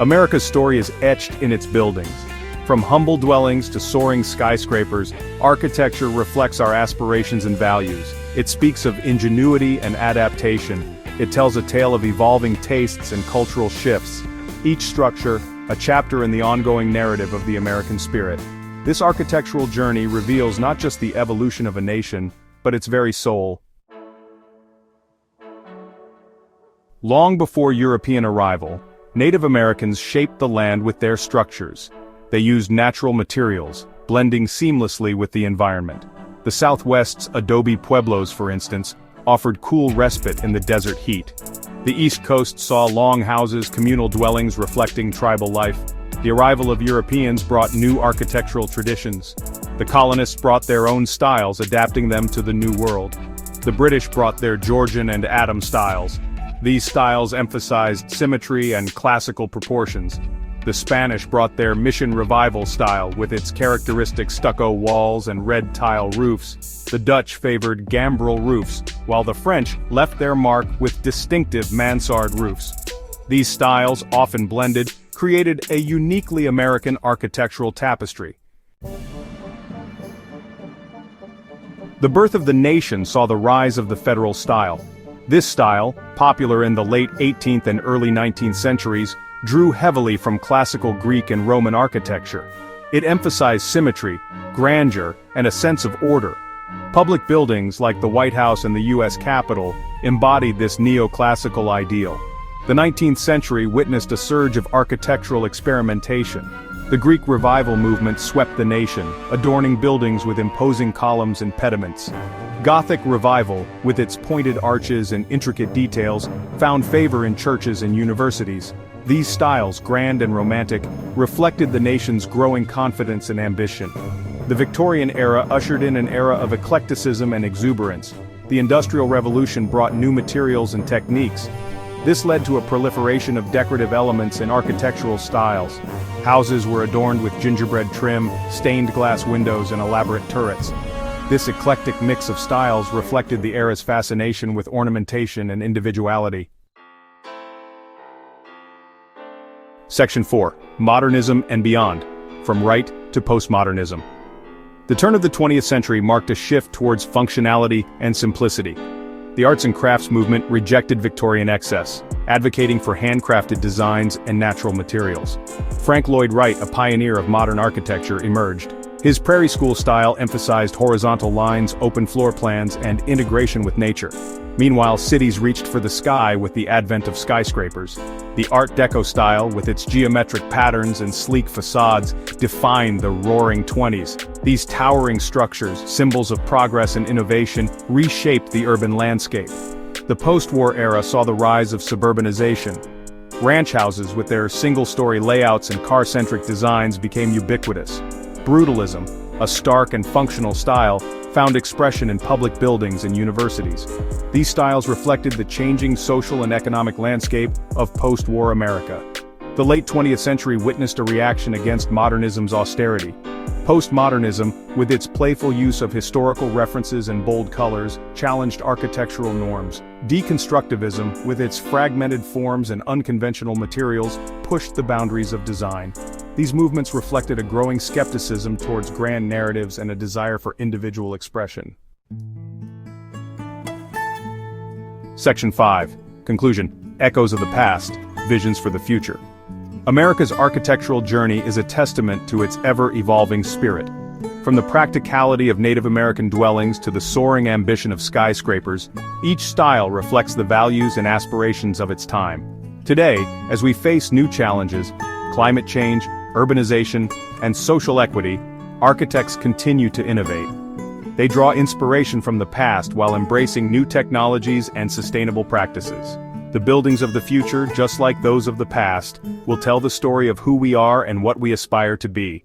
America's story is etched in its buildings. From humble dwellings to soaring skyscrapers, architecture reflects our aspirations and values. It speaks of ingenuity and adaptation. It tells a tale of evolving tastes and cultural shifts. Each structure, a chapter in the ongoing narrative of the American spirit. This architectural journey reveals not just the evolution of a nation, but its very soul. Long before European arrival, Native Americans shaped the land with their structures. They used natural materials, blending seamlessly with the environment. The Southwest's adobe pueblos, for instance, offered cool respite in the desert heat. The East Coast saw long houses, communal dwellings reflecting tribal life. The arrival of Europeans brought new architectural traditions. The colonists brought their own styles, adapting them to the New World. The British brought their Georgian and Adam styles. These styles emphasized symmetry and classical proportions. The Spanish brought their Mission Revival style with its characteristic stucco walls and red tile roofs. The Dutch favored gambrel roofs, while the French left their mark with distinctive mansard roofs. These styles, often blended, created a uniquely American architectural tapestry. The birth of the nation saw the rise of the federal style. This style, popular in the late 18th and early 19th centuries, drew heavily from classical Greek and Roman architecture. It emphasized symmetry, grandeur, and a sense of order. Public buildings like the White House and the U.S. Capitol embodied this neoclassical ideal. The 19th century witnessed a surge of architectural experimentation. The Greek Revival movement swept the nation, adorning buildings with imposing columns and pediments. Gothic Revival, with its pointed arches and intricate details, found favor in churches and universities. These styles, grand and romantic, reflected the nation's growing confidence and ambition. The Victorian era ushered in an era of eclecticism and exuberance. The Industrial Revolution brought new materials and techniques. This led to a proliferation of decorative elements in architectural styles. Houses were adorned with gingerbread trim, stained glass windows, and elaborate turrets. This eclectic mix of styles reflected the era's fascination with ornamentation and individuality. Section 4. Modernism and Beyond. From Right to Postmodernism. The turn of the 20th century marked a shift towards functionality and simplicity. The arts and crafts movement rejected Victorian excess, advocating for handcrafted designs and natural materials. Frank Lloyd Wright, a pioneer of modern architecture, emerged. His Prairie School style emphasized horizontal lines, open floor plans, and integration with nature. Meanwhile, cities reached for the sky with the advent of skyscrapers. The Art Deco style, with its geometric patterns and sleek facades, defined the Roaring Twenties. These towering structures, symbols of progress and innovation, reshaped the urban landscape. The post-war era saw the rise of suburbanization. Ranch houses with their single-story layouts and car-centric designs became ubiquitous. Brutalism, a stark and functional style, found expression in public buildings and universities. These styles reflected the changing social and economic landscape of post-war America. The late 20th century witnessed a reaction against modernism's austerity. Postmodernism, with its playful use of historical references and bold colors, challenged architectural norms. Deconstructivism, with its fragmented forms and unconventional materials, pushed the boundaries of design. These movements reflected a growing skepticism towards grand narratives and a desire for individual expression. Section 5. Conclusion. Echoes of the Past, Visions for the Future. America's architectural journey is a testament to its ever-evolving spirit. From the practicality of Native American dwellings to the soaring ambition of skyscrapers, each style reflects the values and aspirations of its time. Today, as we face new challenges, climate change, urbanization, and social equity, architects continue to innovate. They draw inspiration from the past while embracing new technologies and sustainable practices. The buildings of the future, just like those of the past, will tell the story of who we are and what we aspire to be.